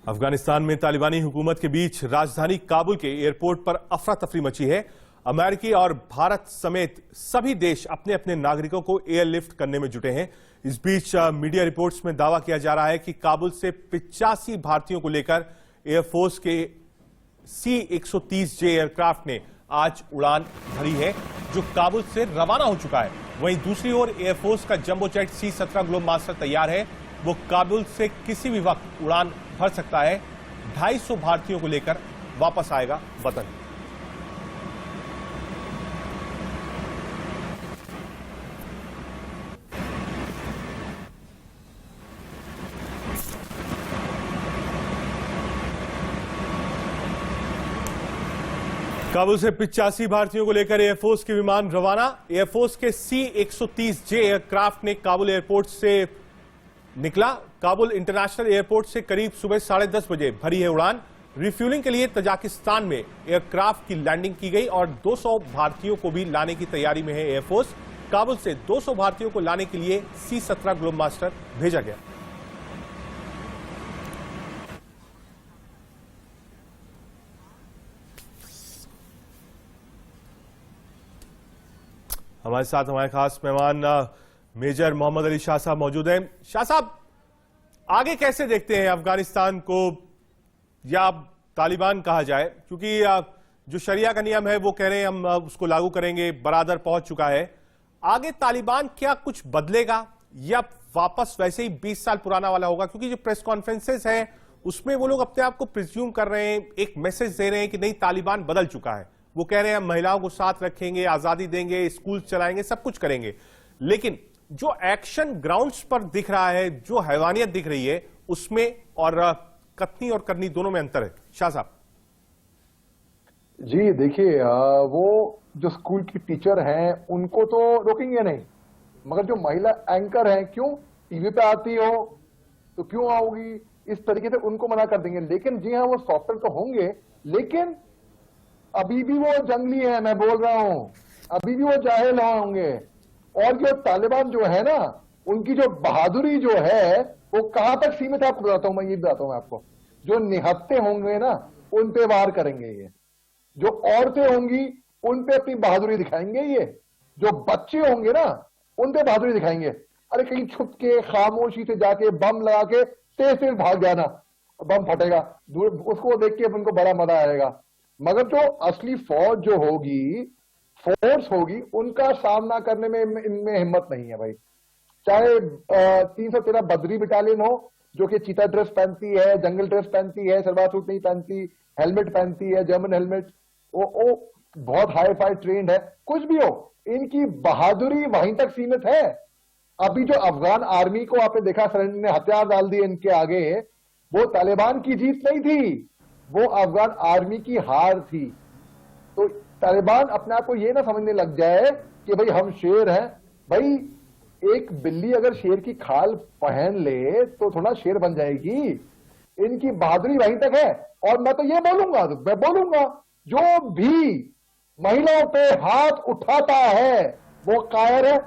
अफगानिस्तान में तालिबानी हुकूमत के बीच राजधानी काबुल के एयरपोर्ट पर अफरा तफरी मची है। अमेरिकी और भारत समेत सभी देश अपने अपने नागरिकों को एयरलिफ्ट करने में जुटे हैं। इस बीच मीडिया रिपोर्ट्स में दावा किया जा रहा है कि काबुल से 85 भारतीयों को लेकर एयरफोर्स के C-130J एयरक्राफ्ट ने आज उड़ान भरी है, जो काबुल से रवाना हो चुका है। वहीं दूसरी ओर एयरफोर्स का jumbo jet C-17 globe master तैयार है। वो काबुल से किसी भी वक्त उड़ान भर सकता है। 250 भारतीयों को लेकर वापस आएगा वतन। काबुल से 85 भारतीयों को लेकर एयरफोर्स के विमान रवाना। एयरफोर्स के C-130J एयरक्राफ्ट ने काबुल एयरपोर्ट से निकला। काबुल इंटरनेशनल एयरपोर्ट से करीब सुबह 10:30 बजे भरी है उड़ान। रिफ्यूलिंग के लिए तजाकिस्तान में एयरक्राफ्ट की लैंडिंग की गई और 200 भारतीयों को भी लाने की तैयारी में है एयरफोर्स। काबुल से 200 भारतीयों को लाने के लिए C-17 ग्लोब मास्टर भेजा गया। हमारे साथ हमारे खास मेहमान मेजर मोहम्मद अली शाह साहब मौजूद हैं। शाह साहब, आगे कैसे देखते हैं अफगानिस्तान को, या तालिबान कहा जाए, क्योंकि जो शरिया का नियम है वो कह रहे हैं हम उसको लागू करेंगे, बरादर पहुंच चुका है। आगे तालिबान क्या कुछ बदलेगा या वापस वैसे ही 20 साल पुराना वाला होगा? क्योंकि जो प्रेस कॉन्फ्रेंसेस हैं उसमें वो लोग अपने आप को प्रिज्यूम कर रहे हैं, एक मैसेज दे रहे हैं कि नहीं, तालिबान बदल चुका है। वो कह रहे हैं हम महिलाओं को साथ रखेंगे, आजादी देंगे, स्कूल चलाएंगे, सब कुछ करेंगे। लेकिन जो एक्शन ग्राउंड्स पर दिख रहा है, जो हैवानियत दिख रही है, उसमें और कथनी और करनी दोनों में अंतर है। शाह साहब जी देखिए, वो जो स्कूल की टीचर हैं उनको तो रोकेंगे नहीं, मगर जो महिला एंकर हैं, क्यों टीवी पे आती हो तो क्यों आओगी, इस तरीके से उनको मना कर देंगे। लेकिन जी हाँ, वो सॉफ्टवेयर तो होंगे, लेकिन अभी भी वो जंगली है। मैं बोल रहा हूं, अभी भी वो जाहिल होंगे। और जो तालिबान जो है ना, उनकी जो बहादुरी जो है वो कहां तक सीमित है आपको बताता हूं। मैं ये बताता हूं आपको, जो निहत्ते होंगे ना उन पे वार करेंगे ये, जो औरतें होंगी उन पे अपनी बहादुरी दिखाएंगे ये, जो बच्चे होंगे ना उन पे बहादुरी दिखाएंगे। अरे कहीं छुप के खामोशी से जाके बम लगा के तेज तेज भाग जाना, बम फटेगा, उसको देख के उनको बड़ा मजा आएगा। मगर जो असली फौज जो होगी, फोर्स होगी, उनका सामना करने में इनमें हिम्मत नहीं है भाई। चाहे 313 बद्री बटालियन हो, जो कि चीता ड्रेस पहनती है, जंगल ड्रेस पहनती है, सलवार सूट नहीं पहनती, हेलमेट पहनती है, जर्मन हेलमेट, वो बहुत हाई फाई ट्रेंड है, कुछ भी हो, इनकी बहादुरी वहीं तक सीमित है। अभी जो अफगान आर्मी को आपने देखा, सरेंडर ने हथियार डाल दिए इनके आगे, वो तालिबान की जीत नहीं थी, वो अफगान आर्मी की हार थी। तो तालिबान अपने आप को ये ना समझने लग जाए कि भाई हम शेर हैं। भाई एक बिल्ली अगर शेर की खाल पहन ले तो थोड़ा शेर बन जाएगी। इनकी बहादुरी वहीं तक है। और मैं तो ये बोलूंगा, जो भी महिलाओं पे हाथ उठाता है वो कायर है,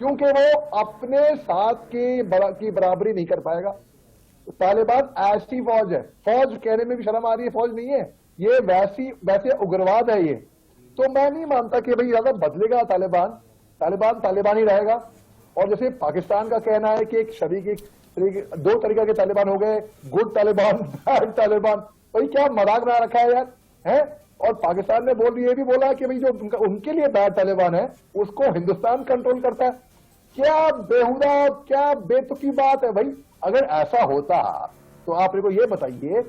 क्योंकि वो अपने साथ की बराबरी नहीं कर पाएगा। तो तालिबान ऐसी फौज है, फौज कहने में भी शर्म आ रही है, फौज नहीं है ये, वैसे उग्रवाद है ये। तो मैं नहीं मानता कि भाई ज्यादा बदलेगा तालिबान ही रहेगा। और जैसे पाकिस्तान का कहना है कि एक दो तरीके के तालिबान हो गए, गुड तालिबान, बैड तालिबान। भाई क्या मजाक बना रखा है यार, है? और पाकिस्तान ने ये भी बोला कि भाई जो उनके लिए बैड तालिबान है उसको हिंदुस्तान कंट्रोल करता है। क्या बेहुदा, क्या बेतुकी बात है भाई। अगर ऐसा होता तो आप मेरे को ये बताइए,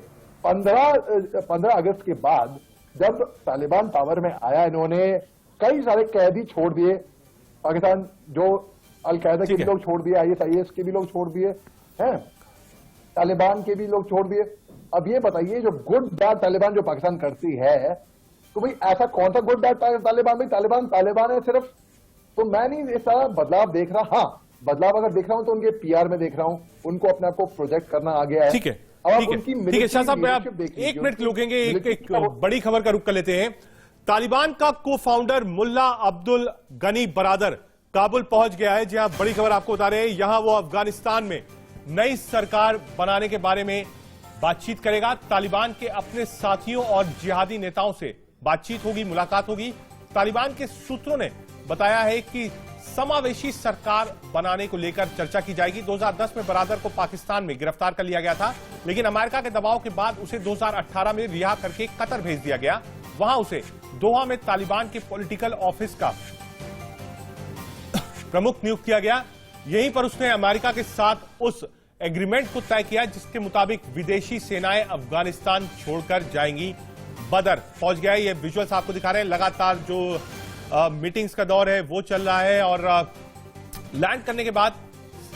15 अगस्त के बाद जब तालिबान पावर में आया, इन्होंने कई सारे कैदी छोड़ दिए। पाकिस्तान जो अलकायदा के भी लोग छोड़ दिए, ISIS के भी लोग छोड़ दिए हैं, तालिबान के भी लोग छोड़ दिए। अब ये बताइए, जो गुड बैड तालिबान जो पाकिस्तान करती है, तो भाई ऐसा कौन सा गुड बैड तालिबान? भाई तालिबान है सिर्फ। तो मैं नहीं इस तरह बदलाव देख रहा। हाँ, बदलाव अगर देख रहा हूं तो उनके PR में देख रहा हूं, उनको अपने आप को प्रोजेक्ट करना आ गया है। ठीक है, ठीक है शाह साहब, आप 1 मिनट रुकेंगे, एक बड़ी खबर का रुख कर लेते हैं। तालिबान का को फाउंडर मुल्ला अब्दुल गनी बरादर काबुल पहुंच गया है। जहां बड़ी खबर आपको बता रहे हैं, यहां वो अफगानिस्तान में नई सरकार बनाने के बारे में बातचीत करेगा। तालिबान के अपने साथियों और जिहादी नेताओं से बातचीत होगी, मुलाकात होगी। तालिबान के सूत्रों ने बताया है कि समावेशी सरकार बनाने को लेकर चर्चा की जाएगी। 2010 में बरादर को पाकिस्तान में गिरफ्तार कर लिया गया था, लेकिन अमेरिका के दबाव के बाद उसे 2018 में रिहा करके कतर भेज दिया गया। वहां उसे दोहा में तालिबान के पॉलिटिकल ऑफिस का प्रमुख नियुक्त किया गया। यहीं पर उसने अमेरिका के साथ उस एग्रीमेंट को तय किया जिसके मुताबिक विदेशी सेनाएं अफगानिस्तान छोड़कर जाएंगी। बदर पहुंच गया। ये विजुअल्स आपको दिखा रहे हैं। लगातार जो मीटिंग्स का दौर है वो चल रहा है और लैंड करने के बाद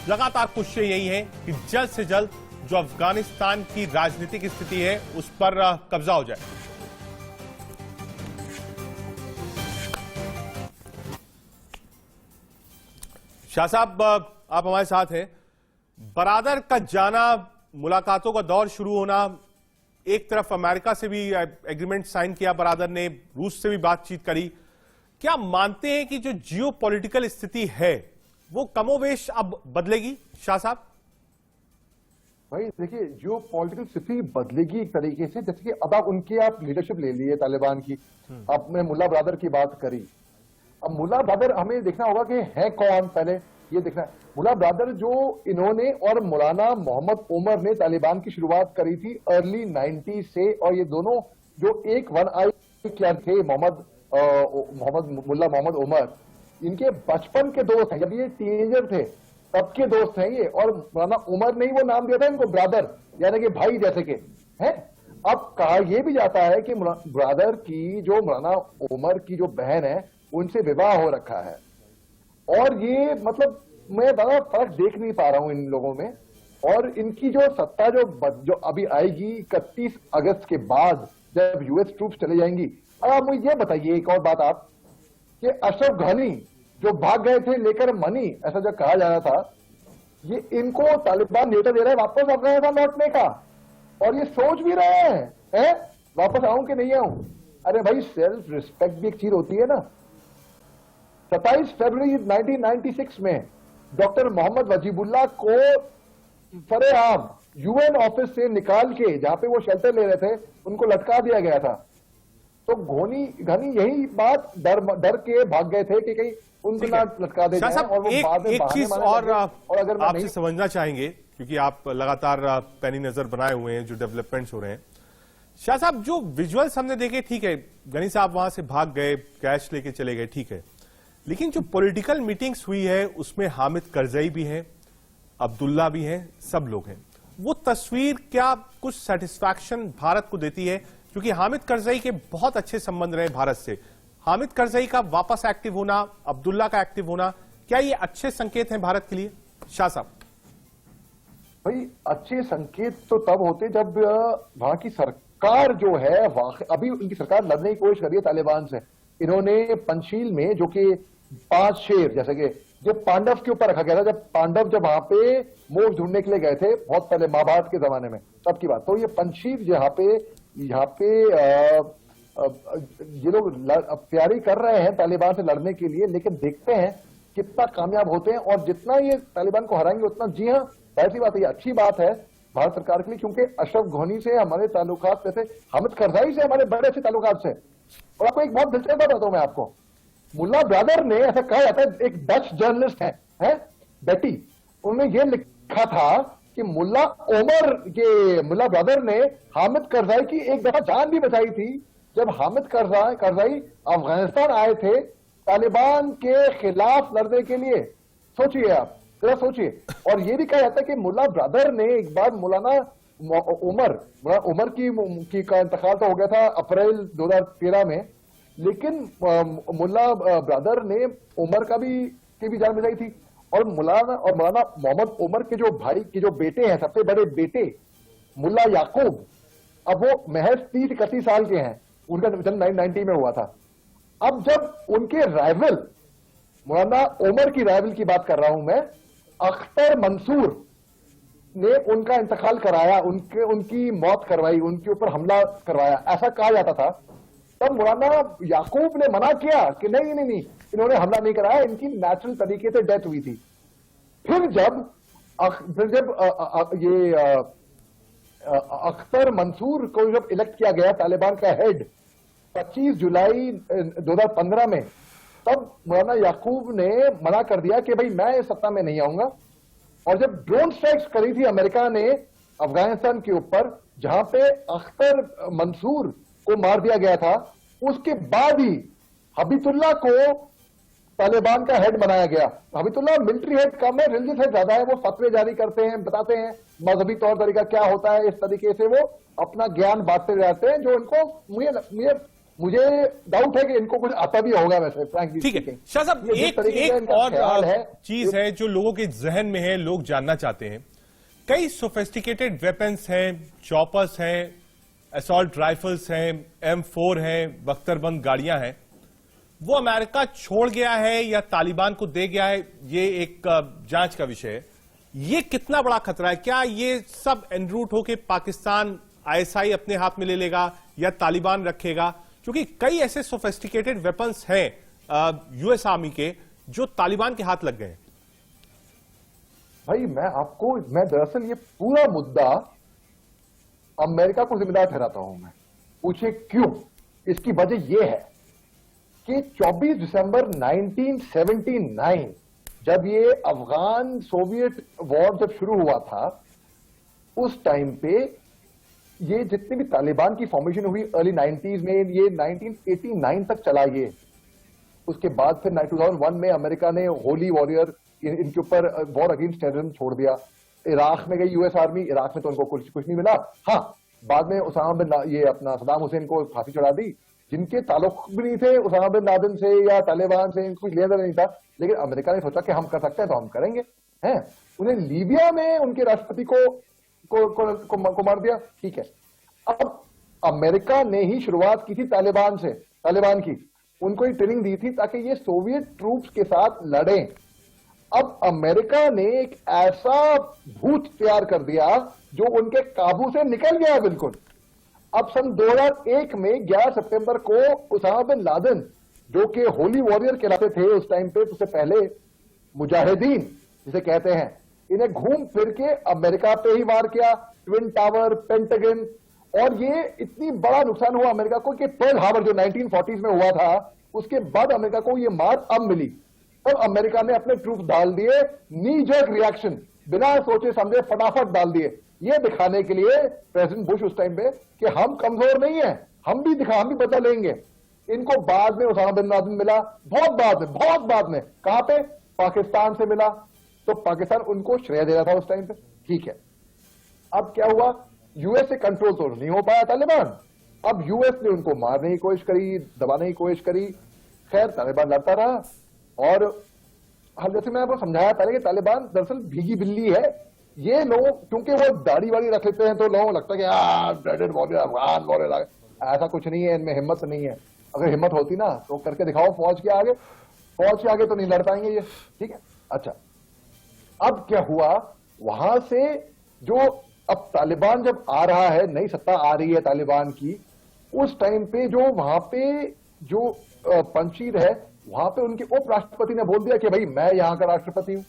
लगातार कोशिश यही है कि जल्द से जल्द जो अफगानिस्तान की राजनीतिक स्थिति है उस पर कब्जा हो जाए। शाह साहब, आप हमारे साथ हैं। बरादर का जाना, मुलाकातों का दौर शुरू होना, एक तरफ अमेरिका से भी एग्रीमेंट साइन किया बरादर ने, रूस से भी बातचीत करी। क्या मानते हैं कि जो जियो पॉलिटिकल स्थिति है वो कमोवेश अब बदलेगी शाह साहब? भाई देखिए, जियो पॉलिटिकल स्थिति बदलेगी एक तरीके से। जैसे कि अब आप लीडरशिप ले लिए तालिबान की, आपने मुल्ला बरादर की बात करी। अब मुल्ला बरादर हमें देखना होगा कि है कौन, पहले ये देखना है। मुल्ला बरादर जो इन्होंने और मौलाना मोहम्मद उमर ने तालिबान की शुरुआत करी थी अर्ली 90 से, और ये दोनों जो एक वन आई क्लैन थे, मुल्ला मोहम्मद उमर, इनके बचपन के दोस्त हैं। जब ये टीनेजर थे तब के दोस्त हैं ये, और मौलाना उमर ने ही वो नाम दिया था इनको ब्रदर, यानी कि भाई जैसे के हैं। अब कहा यह भी जाता है कि ब्रदर की जो मौलाना उमर की जो बहन है उनसे विवाह हो रखा है, और ये मतलब मैं बड़ा फर्क देख नहीं पा रहा हूं इन लोगों में। और इनकी जो सत्ता जो अभी आएगी 31 अगस्त के बाद, जब यूएस ट्रूप्स चले जाएंगी। अब आप मुझे ये बताइए एक और बात आप, कि अशरफ घनी जो भाग गए थे लेकर मनी, ऐसा जो कहा जा रहा था, ये इनको तालिबान नेता दे रहा है वापस अफगानिस्तान लौटने का, और ये सोच भी रहे हैं वापस आऊं कि नहीं आऊं। अरे भाई, सेल्फ रिस्पेक्ट भी एक चीज होती है ना। 27 फरवरी 1996 में डॉक्टर मोहम्मद वजीबुल्लाह को फरेआम यूएन ऑफिस से निकाल के, जहां पे वो शेल्टर ले रहे थे, उनको लटका दिया गया था। तो घनी यही बात डर के भाग गए थे कि कहीं उनको ना लटका दे जाए, और वो बाद में एक चीज और अगर आपसे समझना चाहेंगे, क्योंकि आप लगातार पैनी नजर बनाए हुए हैं जो डेवलपमेंट्स हो रहे हैं। शाह साहब, जो विजुअल्स हमने देखे, ठीक है, गनी साहब वहां से भाग गए, कैश लेके चले गए, ठीक है, लेकिन जो पॉलिटिकल मीटिंग्स हुई है उसमें हामिद करजई भी हैं, अब्दुल्ला भी हैं, सब लोग हैं। वो तस्वीर क्या कुछ सेटिस्फैक्शन भारत को देती है? क्योंकि हामिद करजई के बहुत अच्छे संबंध रहे भारत से। हामिद करजई का वापस एक्टिव होना, अब्दुल्ला का एक्टिव होना, क्या ये अच्छे संकेत हैं भारत के लिए शाह साहब? भाई, अच्छे संकेत तो तब होते जब वहां की सरकार जो है, अभी उनकी सरकार लड़ने की कोशिश कर रही है तालिबान से। इन्होंने पंचशील में, जो कि 5 शेर जैसे कि जो पांडव के ऊपर रखा गया था, जब पांडव वहां पे मोक्ष ढूंढने के लिए गए थे बहुत पहले, महाभारत के जमाने में, तब की बात। तो ये पंचशील यहाँ पे ये लोग तैयारी कर रहे हैं तालिबान से लड़ने के लिए, लेकिन देखते हैं कितना कामयाब होते हैं। और जितना ये तालिबान को हराएंगे उतना, जी हाँ, ऐसी बात है, ये अच्छी बात है भारत सरकार के लिए, क्योंकि अशरफ घनी से हमारे ताल्लुकात, जैसे हामिद करजई से हमारे बड़े अच्छे ताल्लुकात से। और आपको एक बहुत दिलचस्प बात बताता हूं मैं आपको, मुल्ला ब्रदर ने, ऐसा कहा जाता है, एक डच जर्नलिस्ट है बेटी, उन्होंने ये लिखा था कि मुल्ला ब्रदर ने हामिद करजई की एक दफा जान भी बचाई थी, जब हामिद करजई अफगानिस्तान आए थे तालिबान के खिलाफ लड़ने के लिए। सोचिए आप, जरा सोचिए। और ये भी कहा जाता है कि मुल्ला ब्रदर ने एक बार मौलाना उमर की का इंतकाल तो हो गया था अप्रैल 2013 में, लेकिन मुल्ला ब्रदर ने उमर की भी जान बचाई थी। और मौलाना मोहम्मद उमर के जो भाई के जो बेटे हैं, सबसे बड़े बेटे मुल्ला याकूब, अब वो महज 30-31 साल के हैं, उनका जन्म 1990 में हुआ था। अब जब उनके राइवल, मौलाना उमर की राइवल की बात कर रहा हूं मैं, अख्तर मंसूर ने उनका इंतकाल कराया, उनकी मौत करवाई, उनके ऊपर हमला करवाया, ऐसा कहा जाता था। तब मौलाना याकूब ने मना किया कि नहीं, इन्होंने हमला नहीं कराया, इनकी नेचुरल तरीके से डेथ हुई थी। फिर जब ये अख्तर मंसूर को जब इलेक्ट किया गया तालिबान का हेड 25 जुलाई 2015 में, तब मौलाना याकूब ने मना कर दिया कि भाई मैं इस सत्ता में नहीं आऊंगा। और जब ड्रोन स्ट्राइक्स करी थी अमेरिका ने अफगानिस्तान के ऊपर, जहां पे अख्तर मंसूर को मार दिया गया था, उसके बाद ही हबीबुल्लाह को तालिबान का हेड बनाया गया। हबीबुल्लाह मिलिट्री हेड कम है, रिलीजियस हेड ज्यादा है। वो फतवे जारी करते हैं, बताते हैं मजहबी तौर तरीका क्या होता है, इस तरीके से वो अपना ज्ञान बांटते जाते हैं, जो उनको मुझे डाउट है कि इनको कुछ आता भी होगा वैसे, फ्रैंकली। ठीक है शाह साहब, एक और चीज है जो लोगों के जहन में है, लोग जानना चाहते हैं। कई सोफिस्टिकेटेड वेपन्स हैं, चॉपर्स हैं, असॉल्ट राइफल्स हैं, M4 हैं, बख्तरबंद गाड़ियां हैं, वो अमेरिका छोड़ गया है या तालिबान को दे गया है, ये एक जांच का विषय है। ये कितना बड़ा खतरा है? क्या ये सब एनरूट होके पाकिस्तान ISI अपने हाथ में ले लेगा या तालिबान रखेगा? क्योंकि कई ऐसे सोफिस्टिकेटेड वेपन्स हैं US आर्मी के जो तालिबान के हाथ लग गए हैं। भाई मैं दरअसल ये पूरा मुद्दा अमेरिका को जिम्मेदार ठहराता हूं। मैं पूछे क्यों? इसकी वजह यह है कि 24 दिसंबर 1979 जब ये अफगान सोवियत वॉर जब शुरू हुआ था, उस टाइम पे ये जितनी भी तालिबान की फॉर्मेशन हुई अर्ली 90s में, ये 1989 तक चला। ये उसके बाद फिर 2001 में अमेरिका ने होली वॉरियर इनके ऊपर वॉर अगेंस्ट टेररिज्म छोड़ दिया। इराक में गई US आर्मी, इराक में तो उनको कुछ नहीं मिला। हाँ, बाद में उसामा बिन ये अपना सदाम हुसैन को फांसी चढ़ा दी, जिनके ताल्लुक भी नहीं थे उसामा बिन लादेन से या तालिबान से, इनको कुछ लेना देना नहीं था। लेकिन अमेरिका ने सोचा कि हम कर सकते हैं तो हम करेंगे। हैं, उन्हें लीबिया में उनके राष्ट्रपति को मार दिया। ठीक है, अब अमेरिका ने ही शुरुआत की थी तालिबान की, उनको ही ट्रेनिंग दी थी ताकि ये सोवियत ट्रूप्स के साथ लड़ें। अब अमेरिका ने एक ऐसा भूत तैयार कर दिया जो उनके काबू से निकल गया बिल्कुल। अब सन 2001 में 11 सितंबर को उसामा बिन लादेन, जो कि होली वॉरियर कहलाते थे उस टाइम पे, उससे पहले मुजाहिदीन जिसे कहते हैं, इन्हें घूम फिर के अमेरिका पे ही वार किया, ट्विन टावर, पेंटागन। और ये इतनी बड़ा नुकसान हुआ अमेरिका को कि पर्ल हार्बर जो 1940s में हुआ था, उसके बाद अमेरिका को ये मार अब मिली। तब अमेरिका ने अपने ट्रूप डाल दिए, नी जर्क रिएक्शन, बिना सोचे समझे फटाफट डाल दिए, ये दिखाने के लिए प्रेसिडेंट बुश उस टाइम पे कि हम कमजोर नहीं है, हम भी बदला लेंगे। इनको बाद में उसामा बिन लादेन मिला, बहुत बाद में कहां पे? पाकिस्तान से मिला। तो पाकिस्तान उनको श्रेय दे रहा था उस टाइम पे। ठीक है, अब क्या हुआ? US से कंट्रोल तो नहीं हो पाया तालिबान। अब US ने उनको मारने की कोशिश करी, दबाने की कोशिश करी। खैर, तालिबान लड़ता रहा। और जैसे मैंने आपको समझाया पहले कि तालिबान दरअसल भीगी बिल्ली है। ये लोग क्योंकि वो दाढ़ी वाड़ी रख लेते हैं तो लोगों को लगता है कि ब्रेडेड वॉरियर, अफगान वॉरियर। ऐसा कुछ नहीं है, इनमें हिम्मत नहीं है। अगर हिम्मत होती ना तो करके दिखाओ फौज के आगे तो नहीं लड़ पाएंगे ये। ठीक है, अच्छा, अब क्या हुआ? वहां से जो अब तालिबान जब आ रहा है, नई सत्ता आ रही है तालिबान की, उस टाइम पे जो वहां पे जो पंचशीर है, वहां पे उनके उप राष्ट्रपति ने बोल दिया कि भाई मैं यहां का राष्ट्रपति हूं।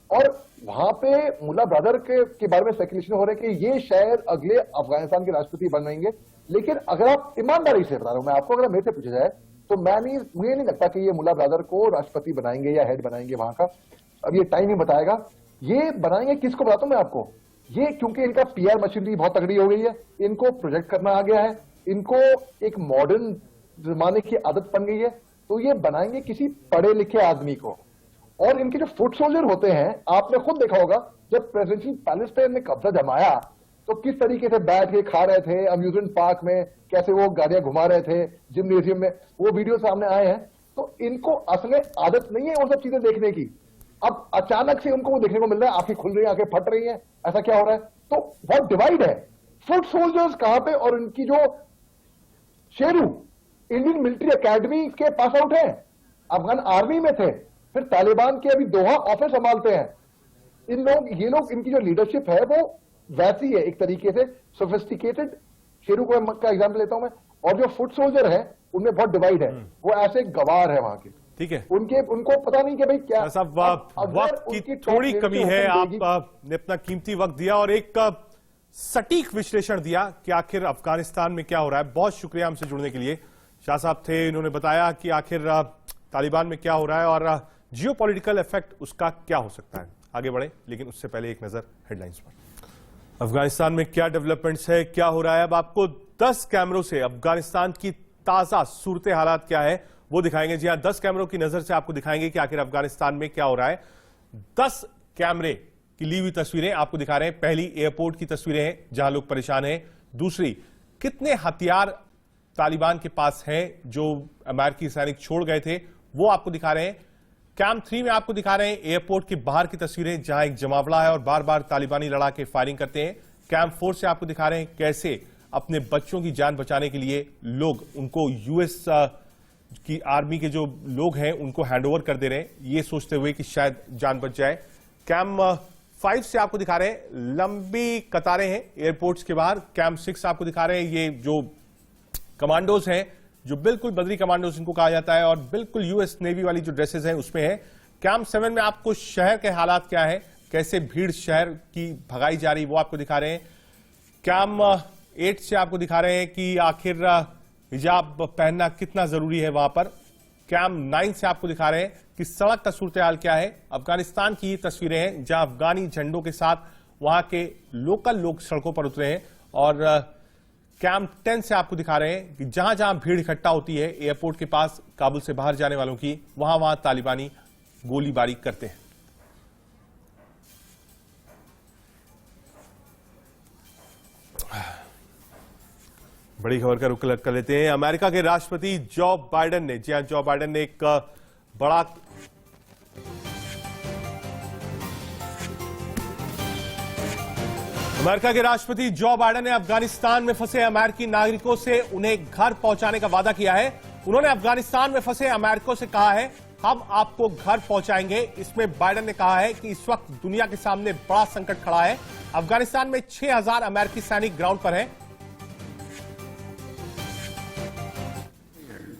और वहां पे मुल्ला ब्रदर के बारे में स्पेकुलेशन हो रहे हैं कि ये शायद अगले अफगानिस्तान के राष्ट्रपति बनेंगे। लेकिन अगर आप ईमानदारी से बता रहा हूं मैं आपको, अगर मेरे से पूछा जाए तो मुझे नहीं लगता कि ये मुल्ला ब्रदर को राष्ट्रपति बनाएंगे या हेड बनाएंगे वहां का। अब ये टाइम ही बताएगा। ये बनाएंगे किसको बताता हूं मैं आपको, ये क्योंकि इनका PR मशीनरी बहुत तगड़ी हो गई है, इनको प्रोजेक्ट करना आ गया है, इनको एक मॉडर्न जमाने की आदत बन गई है, तो ये बनाएंगे किसी पढ़े लिखे आदमी को। और इनके जो फुट सोल्जर होते हैं, आपने खुद देखा होगा जब प्रेसिडेंशियल पैलेस पे इन्हें कब्जा जमाया तो किस तरीके से बैठ के खा रहे थे अम्यूजमेंट पार्क में, कैसे वो गाड़ियां घुमा रहे थे जिम्नेजियम में, वो वीडियो सामने आए हैं। तो इनको असल आदत नहीं है वो सब चीजें देखने की। अब अचानक से उनको वो देखने को मिल रहा है, आंखें खुल रही हैं, आंखें फट रही हैं, ऐसा क्या हो रहा है? तो बहुत डिवाइड है। फुट सोल्जर्स कहां पे? और इनकी जो शेरू इंडियन मिलिट्री एकेडमी के पास आउट है, अफगान आर्मी में थे, फिर तालिबान के अभी दोहा ऑफिस संभालते हैं। ये लोग इनकी जो लीडरशिप है वो वैसी है, एक तरीके से सोफिस्टिकेटेड। शेरू का एग्जाम्पल लेता हूं मैं। और जो फुट सोल्जर है उनमें बहुत डिवाइड है, वो ऐसे गवार है वहां के। ठीक है, उनको पता नहीं कि भाई क्या साहब वक्त की थोड़ी कमी है। आपने अपना कीमती वक्त दिया और एक सटीक विश्लेषण दिया कि आखिर अफगानिस्तान में क्या हो रहा है। बहुत शुक्रिया हमसे जुड़ने के लिए। शाह साहब थे, इन्होंने बताया कि आखिर तालिबान में क्या हो रहा है और जियो पॉलिटिकल इफेक्ट उसका क्या हो सकता है। आगे बढ़े, लेकिन उससे पहले एक नजर हेडलाइंस पर। अफगानिस्तान में क्या डेवलपमेंट्स है, क्या हो रहा है, अब आपको 10 कैमरों से अफगानिस्तान की ताजा सूरत हालात क्या है वो दिखाएंगे। जी हां, 10 कैमरों की नजर से आपको दिखाएंगे कि आखिर अफगानिस्तान में क्या हो रहा है। 10 कैमरे की ली हुई तस्वीरें आपको दिखा रहे हैं। पहली, एयरपोर्ट की तस्वीरें हैं जहां लोग परेशान हैं। दूसरी, कितने हथियार तालिबान के पास हैं जो अमेरिकी सैनिक छोड़ गए थे, वो आपको दिखा रहे हैं। कैंप 3 में आपको दिखा रहे हैं एयरपोर्ट के बाहर की तस्वीरें जहां एक जमावड़ा है और बार बार तालिबानी लड़ाके फायरिंग करते हैं। कैंप 4 से आपको दिखा रहे हैं कैसे अपने बच्चों की जान बचाने के लिए लोग उनको यूएस की आर्मी के जो लोग हैं उनको हैंडओवर कर दे रहे हैं, ये सोचते हुए कि शायद जान बच जाए। कैंप 5 से आपको दिखा रहे हैं लंबी कतारें हैं एयरपोर्ट्स के बाहर। कैंप 6 आपको दिखा रहे हैं ये जो कमांडोज हैं, जो बिल्कुल बदरी कमांडोज इनको कहा जाता है और बिल्कुल यूएस नेवी वाली जो ड्रेसेस हैं उसमें है। कैंप 7 में आपको शहर के हालात क्या है, कैसे भीड़ शहर की भगाई जा रही, वो आपको दिखा रहे हैं। कैंप 8 से आपको दिखा रहे हैं कि आखिर हिजाब पहनना कितना जरूरी है वहां पर। कैंप 9 से आपको दिखा रहे हैं कि सड़क का सूरत हाल क्या है। अफगानिस्तान की तस्वीरें हैं जहां अफगानी झंडों के साथ वहां के लोकल लोग सड़कों पर उतरे हैं। और कैंप 10 से आपको दिखा रहे हैं कि जहां जहां भीड़ इकट्ठा होती है एयरपोर्ट के पास काबुल से बाहर जाने वालों की, वहां वहां तालिबानी गोलीबारी करते हैं। बड़ी खबर का रुख कर लेते हैं। अमेरिका के राष्ट्रपति जो बाइडेन ने, जी हां, जो बाइडेन ने एक बड़ा अमेरिका के राष्ट्रपति जो बाइडेन ने अफगानिस्तान में फंसे अमेरिकी नागरिकों से उन्हें घर पहुंचाने का वादा किया है। उन्होंने अफगानिस्तान में फंसे अमेरिकियों से कहा है हम आपको घर पहुंचाएंगे। इसमें बाइडेन ने कहा है कि इस वक्त दुनिया के सामने बड़ा संकट खड़ा है। अफगानिस्तान में 6000 अमेरिकी सैनिक ग्राउंड पर हैं।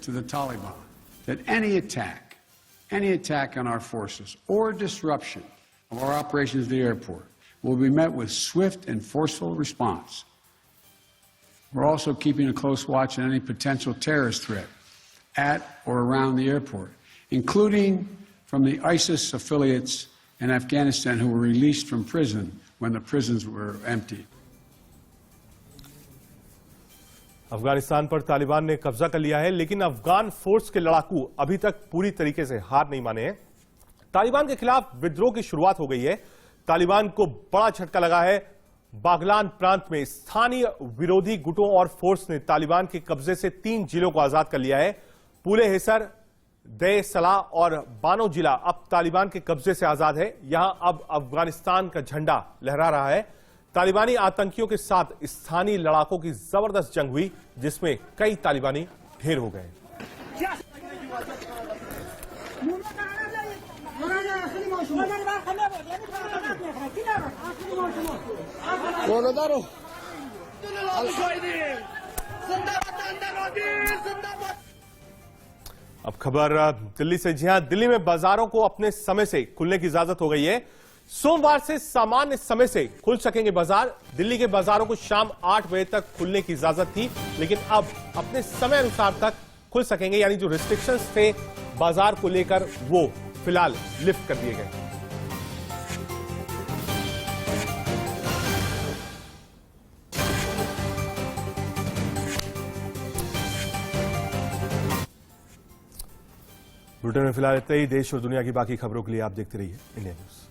To the Taliban that any attack on our forces or disruption of our operations at the airport will be met with swift and forceful response. We're also keeping a close watch on any potential terrorist threat at or around the airport, including from the ISIS affiliates in Afghanistan who were released from prison when the prisons were empty. Afghanistan पर तालिबान ने कब्जा कर लिया है, लेकिन Afghan force के लड़ाकू अभी तक पूरी तरीके से हार नहीं माने हैं। तालिबान के खिलाफ विद्रोह की शुरुआत हो गई है। तालिबान को बड़ा झटका लगा है। बागलान प्रांत में स्थानीय विरोधी गुटों और फोर्स ने तालिबान के कब्जे से 3 जिलों को आजाद कर लिया है। पूले हिसर, दे सलाह और बानो जिला अब तालिबान के कब्जे से आजाद है। यहां अब अफगानिस्तान का झंडा लहरा रहा है। तालिबानी आतंकियों के साथ स्थानीय लड़ाकों की जबरदस्त जंग हुई, जिसमें कई तालिबानी ढेर हो गए। अब खबर दिल्ली से। जी हां, दिल्ली में बाजारों को अपने समय से खुलने की इजाजत हो गई है। सोमवार से सामान्य समय से खुल सकेंगे बाजार। दिल्ली के बाजारों को शाम 8 बजे तक खुलने की इजाजत थी, लेकिन अब अपने समय अनुसार तक खुल सकेंगे। यानी जो रिस्ट्रिक्शंस थे बाजार को लेकर वो फिलहाल लिफ्ट कर दिए गए। बुलेटिन में फिलहाल इतना ही। देश और दुनिया की बाकी खबरों के लिए आप देखते रहिए इंडिया न्यूज।